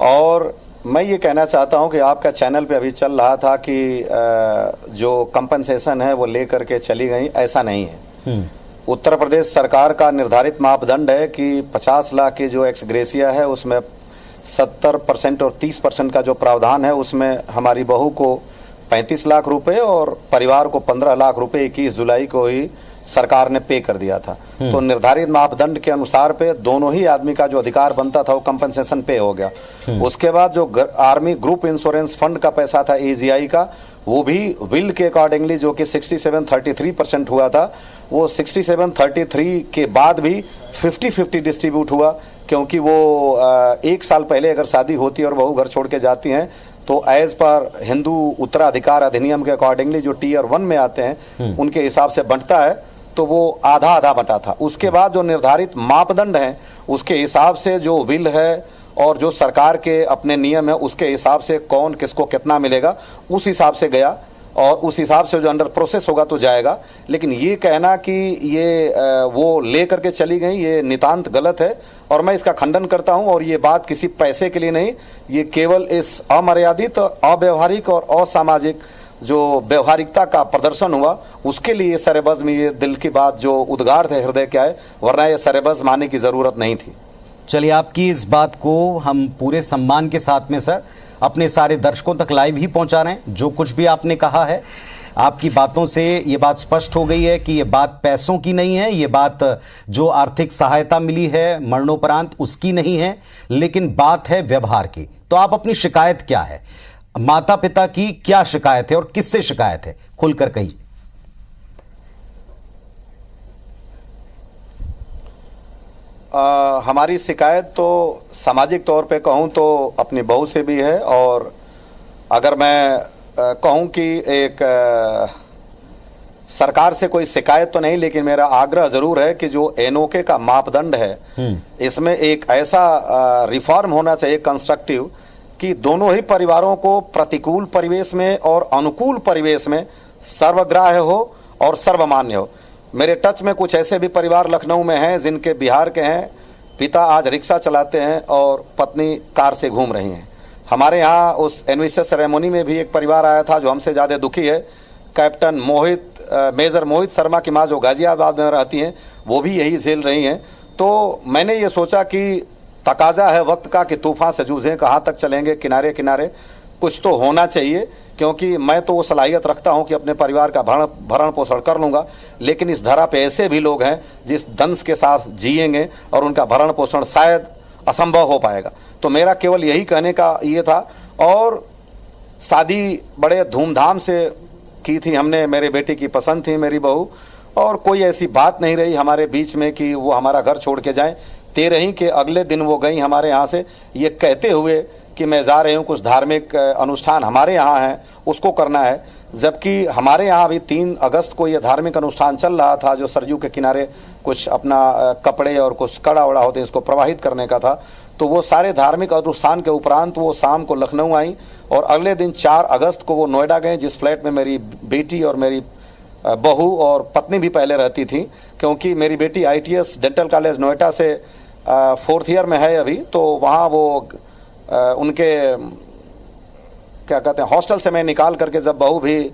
और मैं ये कहना चाहता हूं कि आपका चैनल पे अभी चल रहा था कि जो कंपनसेशन है वो लेकर के चली गई, ऐसा नहीं है। उत्तर प्रदेश सरकार का निर्धारित मापदंड है कि 50 लाख की जो एक्स ग्रेसिया है उसमें 70% और 30% का जो प्रावधान है उसमें हमारी बहू को 35 लाख रुपए और परिवार को 15 लाख रुपए 21 जुलाई को ही सरकार ने पे कर दिया था। तो निर्धारित मापदंड के अनुसार पे दोनों ही आदमी का जो अधिकार बनता था वो कंपनसेशन पे हो गया। उसके बाद जो आर्मी ग्रुप इंश्योरेंस फंड का पैसा था एजीआई का, वो भी विल के अकॉर्डिंगली जो कि 67-33% हुआ था, वो 67-33 के बाद भी 50-50 डिस्ट्रीब्यूट हुआ, क्योंकि वो एक साल पहले अगर शादी होती है और बहू घर छोड़ के जाती हैं तो एज पर हिंदू उत्तराधिकार अधिनियम के अकॉर्डिंगली जो टीयर 1 में आते हैं उनके हिसाब से बंटता है, तो वो आधा आधा बटा था। उसके बाद जो निर्धारित मापदंड हैं उसके हिसाब से जो विल है और जो सरकार के अपने नियम है उसके हिसाब से कौन किसको कितना मिलेगा उस हिसाब से गया, और उस हिसाब से जो अंडर प्रोसेस होगा तो जाएगा। लेकिन ये कहना कि ये वो ले करके चली गई, ये नितांत गलत है और मैं इसका खंडन करता हूं। और ये बात किसी पैसे के लिए नहीं, ये केवल इस अमर्यादित, अव्यवहारिक और असामाजिक जो व्यवहारिकता का प्रदर्शन हुआ उसके लिए सरेबज में ये दिल की बात जो उद्गार थे हृदय के आए, वरना ये सरेबज मानने की जरूरत नहीं थी। चलिए, आपकी इस बात को हम पूरे सम्मान के साथ में सर अपने सारे दर्शकों तक लाइव ही पहुंचा रहे हैं। जो कुछ भी आपने कहा है, आपकी बातों से ये बात स्पष्ट हो गई है कि ये बात पैसों की नहीं है, ये बात जो आर्थिक सहायता मिली है मरणोपरांत उसकी नहीं है, लेकिन बात है व्यवहार की। तो आप अपनी शिकायत क्या है, माता पिता की क्या शिकायत है और किससे शिकायत है, खुलकर कहिए। हमारी शिकायत तो सामाजिक तौर पे कहूं तो अपनी बहू से भी है, और अगर मैं कहूं कि एक सरकार से कोई शिकायत तो नहीं, लेकिन मेरा आग्रह जरूर है कि जो एनओके का मापदंड है इसमें एक ऐसा रिफॉर्म होना चाहिए कंस्ट्रक्टिव कि दोनों ही परिवारों को प्रतिकूल परिवेश में और अनुकूल परिवेश में सर्वग्राह्य हो और सर्वमान्य हो। मेरे टच में कुछ ऐसे भी परिवार लखनऊ में हैं जिनके बिहार के हैं, पिता आज रिक्शा चलाते हैं और पत्नी कार से घूम रही हैं। हमारे यहाँ उस एनिवर्सरी सेरेमनी में भी एक परिवार आया था जो हमसे ज़्यादा दुखी है। कैप्टन मेजर मोहित शर्मा की माँ जो गाजियाबाद में रहती हैं वो भी यही झेल रही हैं। तो मैंने ये सोचा कि तकाजा है वक्त का कि तूफान से जूझें, कहाँ तक चलेंगे किनारे किनारे, कुछ तो होना चाहिए। क्योंकि मैं तो वो सलाहियत रखता हूं कि अपने परिवार का भरण पोषण कर लूंगा, लेकिन इस धरा पे ऐसे भी लोग हैं जिस दंश के साथ जिएंगे और उनका भरण पोषण शायद असंभव हो पाएगा। तो मेरा केवल यही कहने का ये था। और शादी बड़े धूमधाम से की थी हमने, मेरे बेटे की पसंद थी मेरी बहू, और कोई ऐसी बात नहीं रही हमारे बीच में कि वो हमारा घर छोड़ के जाएं। 13 के अगले दिन वो गई हमारे यहाँ से ये कहते हुए कि मैं जा रही हूँ, कुछ धार्मिक अनुष्ठान हमारे यहाँ है उसको करना है। जबकि हमारे यहाँ अभी 3 अगस्त को ये धार्मिक अनुष्ठान चल रहा था जो सरयू के किनारे कुछ अपना कपड़े और कुछ कड़ा वड़ा होते हैं इसको प्रवाहित करने का था। तो वो सारे धार्मिक अनुष्ठान के उपरांत वो शाम को लखनऊ आई और अगले दिन 4 अगस्त को वो नोएडा गए, जिस फ्लैट में मेरी बेटी और मेरी बहू और पत्नी भी पहले रहती थी। क्योंकि मेरी बेटी ITS डेंटल कॉलेज नोएडा से 4th ईयर में है अभी, तो वहाँ वो उनके क्या कहते हैं हॉस्टल से मैं निकाल करके, जब बहू भी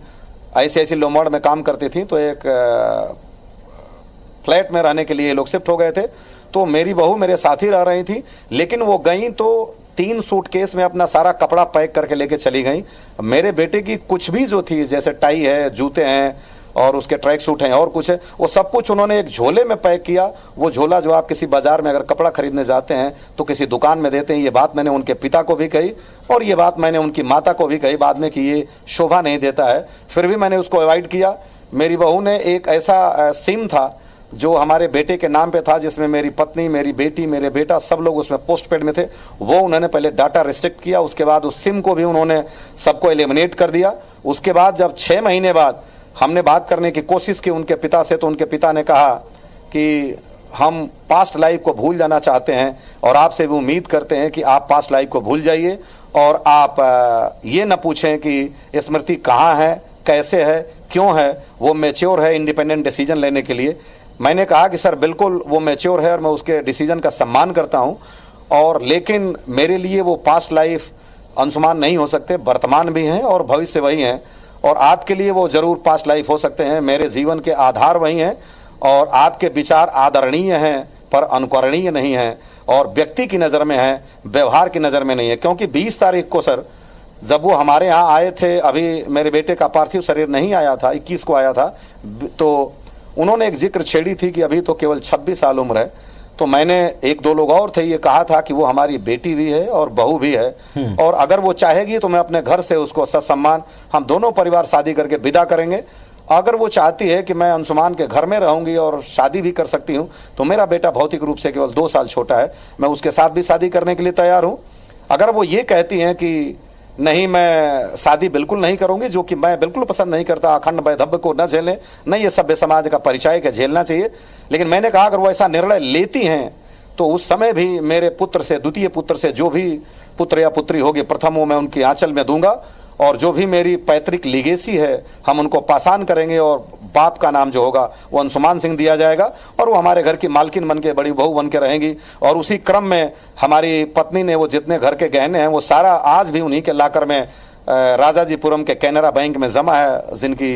ICICI लोमड़ में काम करती थी तो एक फ्लैट में रहने के लिए लोग शिफ्ट हो गए थे। तो मेरी बहू मेरे साथ ही रह रही थी, लेकिन वो गई तो 3 सूटकेस में अपना सारा कपड़ा पैक करके लेके चली गई। मेरे बेटे की कुछ भी जो थी, जैसे टाई है, जूते हैं और उसके ट्रैक सूट हैं और कुछ है, वो सब कुछ उन्होंने एक झोले में पैक किया। वो झोला जो आप किसी बाजार में अगर कपड़ा खरीदने जाते हैं तो किसी दुकान में देते हैं। ये बात मैंने उनके पिता को भी कही और ये बात मैंने उनकी माता को भी कही बाद में कि ये शोभा नहीं देता है, फिर भी मैंने उसको अवॉइड किया। मेरी बहू ने एक ऐसा सिम था जो हमारे बेटे के नाम पे था, जिसमें मेरी पत्नी, मेरी बेटी, मेरे बेटा सब लोग उसमें पोस्टपेड में थे। वो उन्होंने पहले डाटा रिस्ट्रिक्ट किया, उसके बाद उस सिम को भी उन्होंने सबको एलिमिनेट कर दिया। उसके बाद जब 6 महीने बाद हमने बात करने की कोशिश की उनके पिता से, तो उनके पिता ने कहा कि हम पास्ट लाइफ को भूल जाना चाहते हैं और आपसे भी उम्मीद करते हैं कि आप पास्ट लाइफ को भूल जाइए और आप ये न पूछें कि स्मृति कहाँ है, कैसे है, क्यों है। वो मैच्योर है इंडिपेंडेंट डिसीजन लेने के लिए। मैंने कहा कि सर बिल्कुल वो मैच्योर है और मैं उसके डिसीजन का सम्मान करता हूँ। और लेकिन मेरे लिए वो पास्ट लाइफ अंशुमान नहीं हो सकते, वर्तमान भी हैं और भविष्य वही हैं, और आपके लिए वो जरूर पास्ट लाइफ हो सकते हैं। मेरे जीवन के आधार वही हैं और आपके विचार आदरणीय हैं पर अनुकरणीय नहीं हैं, और व्यक्ति की नज़र में है, व्यवहार की नज़र में नहीं है। क्योंकि 20 तारीख को सर जब वो हमारे यहाँ आए थे, अभी मेरे बेटे का पार्थिव शरीर नहीं आया था, 21 को आया था, तो उन्होंने एक जिक्र छेड़ी थी कि अभी तो केवल 26 साल उम्र है। तो मैंने, एक दो लोग और थे, ये कहा था कि वो हमारी बेटी भी है और बहू भी है, और अगर वो चाहेगी तो मैं अपने घर से उसको ससम्मान, हम दोनों परिवार शादी करके विदा करेंगे। अगर वो चाहती है कि मैं अंशुमान के घर में रहूंगी और शादी भी कर सकती हूँ, तो मेरा बेटा भौतिक रूप से केवल 2 साल छोटा है, मैं उसके साथ भी शादी करने के लिए तैयार हूँ। अगर वो ये कहती हैं कि नहीं मैं शादी बिल्कुल नहीं करूंगी, जो कि मैं बिल्कुल पसंद नहीं करता, अखंड वैधव्य को न झेलें, न ये सभ्य समाज का परिचय के झेलना चाहिए, लेकिन मैंने कहा अगर वो ऐसा निर्णय लेती हैं तो उस समय भी मेरे पुत्र से, द्वितीय पुत्र से जो भी पुत्र या पुत्री होगी, प्रथम वो मैं उनकी आंचल में दूंगा, और जो भी मेरी पैतृक लीगेसी है हम उनको पासान करेंगे, और बाप का नाम जो होगा वो अंशुमान सिंह दिया जाएगा, और वो हमारे घर की मालकिन बन के, बड़ी बहू बन के रहेंगी। और उसी क्रम में हमारी पत्नी ने वो जितने घर के गहने हैं वो सारा आज भी उन्हीं के लाकर में राजाजीपुरम के कैनरा बैंक में जमा है, जिनकी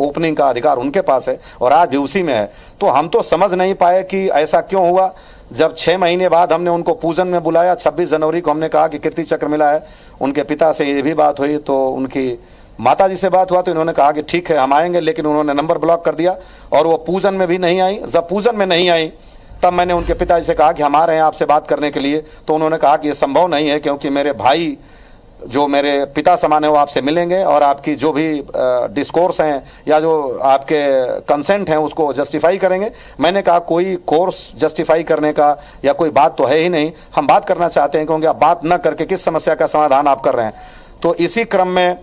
ओपनिंग का अधिकार उनके पास है, और आज भी उसी में है। तो हम तो समझ नहीं पाए कि ऐसा क्यों हुआ। जब 6 महीने बाद हमने उनको पूजन में बुलाया, 26 जनवरी को हमने कहा कि कीर्ति चक्र मिला है, उनके पिता से ये भी बात हुई, तो उनकी माता जी से बात हुआ, तो इन्होंने कहा कि ठीक है हम आएंगे, लेकिन उन्होंने नंबर ब्लॉक कर दिया और वो पूजन में भी नहीं आई। जब पूजन में नहीं आई तब मैंने उनके पिताजी से कहा कि हम आ रहे हैं आपसे बात करने के लिए, तो उन्होंने कहा कि ये संभव नहीं है, क्योंकि मेरे भाई जो मेरे पिता समान है वो आपसे मिलेंगे और आपकी जो भी डिस्कोर्स हैं या जो आपके कंसेंट हैं उसको जस्टिफाई करेंगे। मैंने कहा कोई कोर्स जस्टिफाई करने का या कोई बात तो है ही नहीं, हम बात करना चाहते हैं, क्योंकि आप बात न करके किस समस्या का समाधान आप कर रहे हैं। तो इसी क्रम में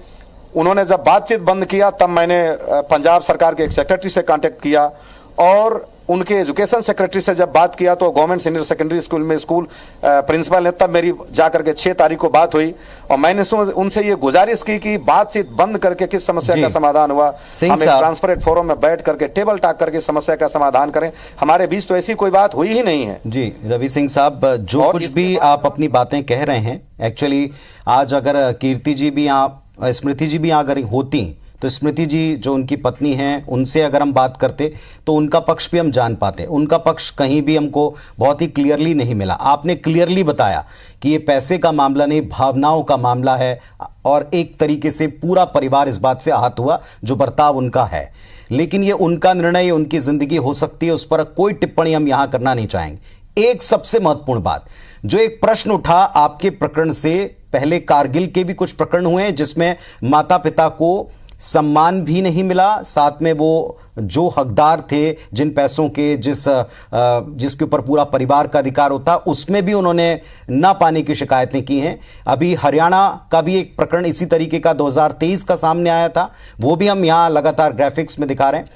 उन्होंने जब बातचीत बंद किया तब मैंने पंजाब सरकार के एक सेक्रेटरी से कांटेक्ट किया, और उनके एजुकेशन सेक्रेटरी से जब बात किया तो गवर्नमेंट सीनियर सेकेंडरी स्कूल में स्कूल प्रिंसिपल ने, तब मेरी जाकर के 6 तारीख को बात हुई, और मैंने उनसे ये गुजारिश की कि बातचीत बंद करके किस समस्या का समाधान हुआ, हम एक ट्रांसपेरेंट फोरम में बैठ करके टेबल टॉक करके समस्या का समाधान करें। हमारे बीच तो ऐसी कोई बात हुई ही नहीं है। जी रवि सिंह साहब, जो कुछ भी आप अपनी बातें कह रहे हैं, एक्चुअली आज अगर कीर्ति जी भी यहाँ, स्मृति जी भी यहाँ अगर होती तो स्मृति जी जो उनकी पत्नी हैं उनसे अगर हम बात करते तो उनका पक्ष भी हम जान पाते। उनका पक्ष कहीं भी हमको बहुत ही क्लियरली नहीं मिला। आपने क्लियरली बताया कि ये पैसे का मामला नहीं, भावनाओं का मामला है, और एक तरीके से पूरा परिवार इस बात से आहत हुआ जो बर्ताव उनका है। लेकिन ये उनका निर्णय, ये उनकी जिंदगी हो सकती है, उस पर कोई टिप्पणी हम यहां करना नहीं चाहेंगे। एक सबसे महत्वपूर्ण बात, जो एक प्रश्न उठा आपके प्रकरण से पहले, कारगिल के भी कुछ प्रकरण हुए जिसमें माता पिता को सम्मान भी नहीं मिला, साथ में वो जो हकदार थे जिन पैसों के, जिसके ऊपर पूरा परिवार का अधिकार होता, उसमें भी उन्होंने ना पाने की शिकायतें की हैं। अभी हरियाणा का भी एक प्रकरण इसी तरीके का 2023 का सामने आया था, वो भी हम यहाँ लगातार ग्राफिक्स में दिखा रहे हैं।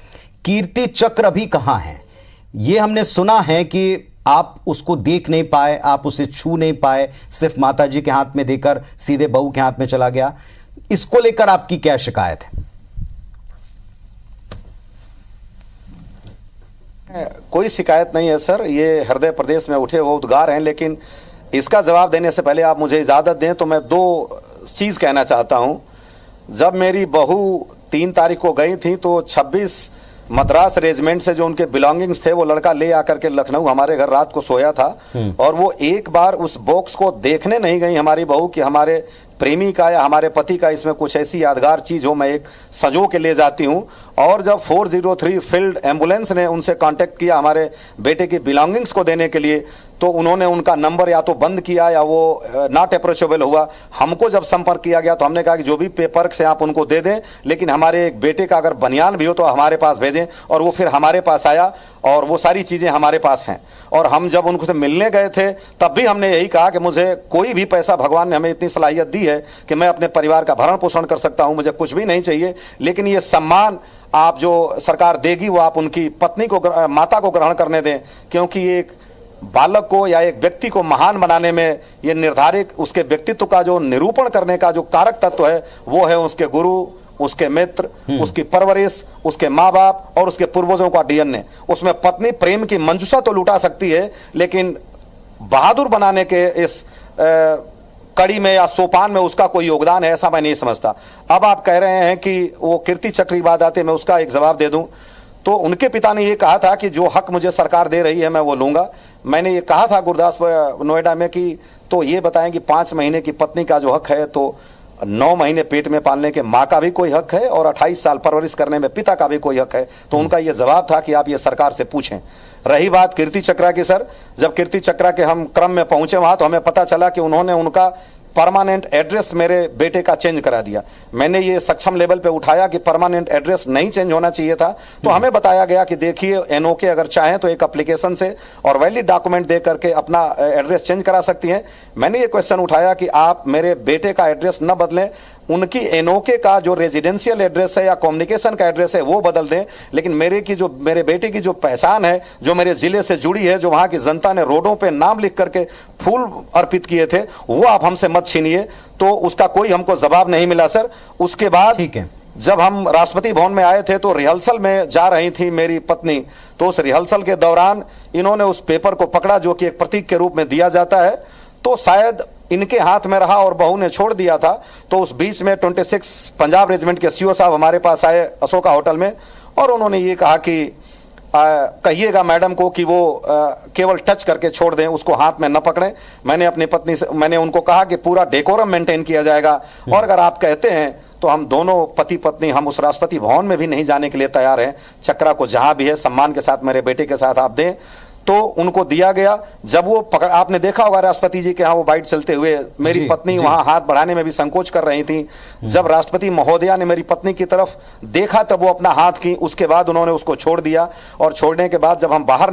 कीर्ति चक्र अभी कहाँ है? ये हमने सुना है कि आप उसको देख नहीं पाए, आप उसे छू नहीं पाए, सिर्फ माताजी के हाथ में देकर सीधे बहू के हाथ में चला गया। इसको लेकर आपकी क्या शिकायत है? कोई शिकायत नहीं है सर, ये हृदय प्रदेश में उठे हुए उद्गार हैं, लेकिन इसका जवाब देने से पहले आप मुझे इजाजत दें तो मैं 2 चीज कहना चाहता हूं। जब मेरी बहू 3 तारीख को गई थी तो 26 मद्रास रेजिमेंट से जो उनके बिलोंगिंग्स थे वो लड़का ले आकर के लखनऊ हमारे घर रात को सोया था, और वो एक बार उस बॉक्स को देखने नहीं गई हमारी बहू कि हमारे प्रेमी का या हमारे पति का इसमें कुछ ऐसी यादगार चीज हो, मैं एक सजो के ले जाती हूं। और जब 403 फील्ड एम्बुलेंस ने उनसे कांटेक्ट किया हमारे बेटे की बिलोंगिंग्स को देने के लिए, तो उन्होंने उनका नंबर या तो बंद किया या वो नॉट अप्रोचेबल हुआ। हमको जब संपर्क किया गया तो हमने कहा कि जो भी पेपर से आप उनको दे दें, लेकिन हमारे एक बेटे का अगर बनियान भी हो तो हमारे पास भेजें। और वो फिर हमारे पास आया और वो सारी चीजें हमारे पास हैं। और हम जब उनको मिलने गए थे तब भी हमने यही कहा कि मुझे कोई भी पैसा, भगवान ने हमें इतनी सलाहियत दी है कि मैं अपने परिवार का भरण पोषण कर सकता हूं, मुझे कुछ भी नहीं चाहिए, लेकिन ये सम्मान आप जो सरकार देगी वो आप उनकी पत्नी को, माता को ग्रहण करने दें, क्योंकि एक बालक को या एक व्यक्ति को महान बनाने में ये निर्धारित, उसके व्यक्तित्व का जो निरूपण करने का जो कारक तत्व है वो है उसके गुरु, उसके मित्र, उसकी परवरिश, उसके माँ बाप और उसके पूर्वजों का डीएनए। उसमें पत्नी प्रेम की मंजूषा तो लुटा सकती है, लेकिन बहादुर बनाने के इस कड़ी में या सोपान में उसका कोई योगदान है, ऐसा मैं नहीं समझता। अब आप कह रहे हैं कि वो कीर्ति चक्र की बात आती है, मैं उसका एक जवाब दे दूं तो उनके पिता ने ये कहा था कि जो हक मुझे सरकार दे रही है मैं वो लूंगा। मैंने ये कहा था गुरदासपुर नोएडा में कि तो ये बताएं कि 5 महीने की पत्नी का जो हक है तो 9 महीने पेट में पालने के माँ का भी कोई हक है और 28 साल परवरिश करने में पिता का भी कोई हक है। तो उनका ये जवाब था कि आप ये सरकार से पूछें। रही बात कीर्ति चक्रा की, सर, जब कीर्ति चक्रा के हम क्रम में पहुंचे वहां तो हमें पता चला कि उन्होंने उनका परमानेंट एड्रेस मेरे बेटे का चेंज करा दिया। मैंने ये सक्षम लेवल पे उठाया कि परमानेंट एड्रेस नहीं चेंज होना चाहिए था, तो हमें बताया गया कि देखिए एनओके अगर चाहें तो एक एप्लीकेशन से और वैलिड डॉक्यूमेंट दे करके अपना एड्रेस चेंज करा सकती हैं। मैंने ये क्वेश्चन उठाया कि आप मेरे बेटे का एड्रेस न बदलें, उनकी एनओके का जो रेजिडेंशियल एड्रेस है या कम्युनिकेशन का एड्रेस है वो बदल दें, लेकिन मेरे बेटे की जो पहचान है, जो मेरे जिले से जुड़ी है, जो वहां की जनता ने रोडों पे नाम लिख करके फूल अर्पित किए थे, वो आप हमसे मत छीनिए। तो उसका कोई हमको जवाब नहीं मिला सर। उसके बाद ठीक है, जब हम राष्ट्रपति भवन में आए थे तो रिहर्सल में जा रही थी मेरी पत्नी, तो उस रिहर्सल के दौरान इन्होंने उस पेपर को पकड़ा जो कि एक प्रतीक के रूप में दिया जाता है, तो शायद इनके हाथ में रहा और बहू ने छोड़ दिया था। तो उस बीच में 26 पंजाब रेजिमेंट के सीओ साहब हमारे पास आए अशोका होटल में और उन्होंने ये कहा कि कहिएगा मैडम को कि वो केवल टच करके छोड़ दें, उसको हाथ में न पकड़ें। मैंने अपनी पत्नी से मैंने उनको कहा कि पूरा डेकोरम मेंटेन किया जाएगा और अगर आप कहते हैं तो हम दोनों पति पत्नी हम उस राष्ट्रपति भवन में भी नहीं जाने के लिए तैयार हैं। चक्रा को जहां भी है सम्मान के साथ मेरे बेटे के साथ आप दें। तो उनको दिया गया। जब वो पकड़, आपने देखा होगा राष्ट्रपति जी के यहाँ वो बाइट चलते हुए, मेरी पत्नी वहां हाथ बढ़ाने में भी संकोच कर रही थी। जब राष्ट्रपति महोदया ने मेरी पत्नी की तरफ देखा तब वो अपना हाथ की, उसके बाद उन्होंने उसको छोड़ दिया और छोड़ने के बाद जब हम बाहर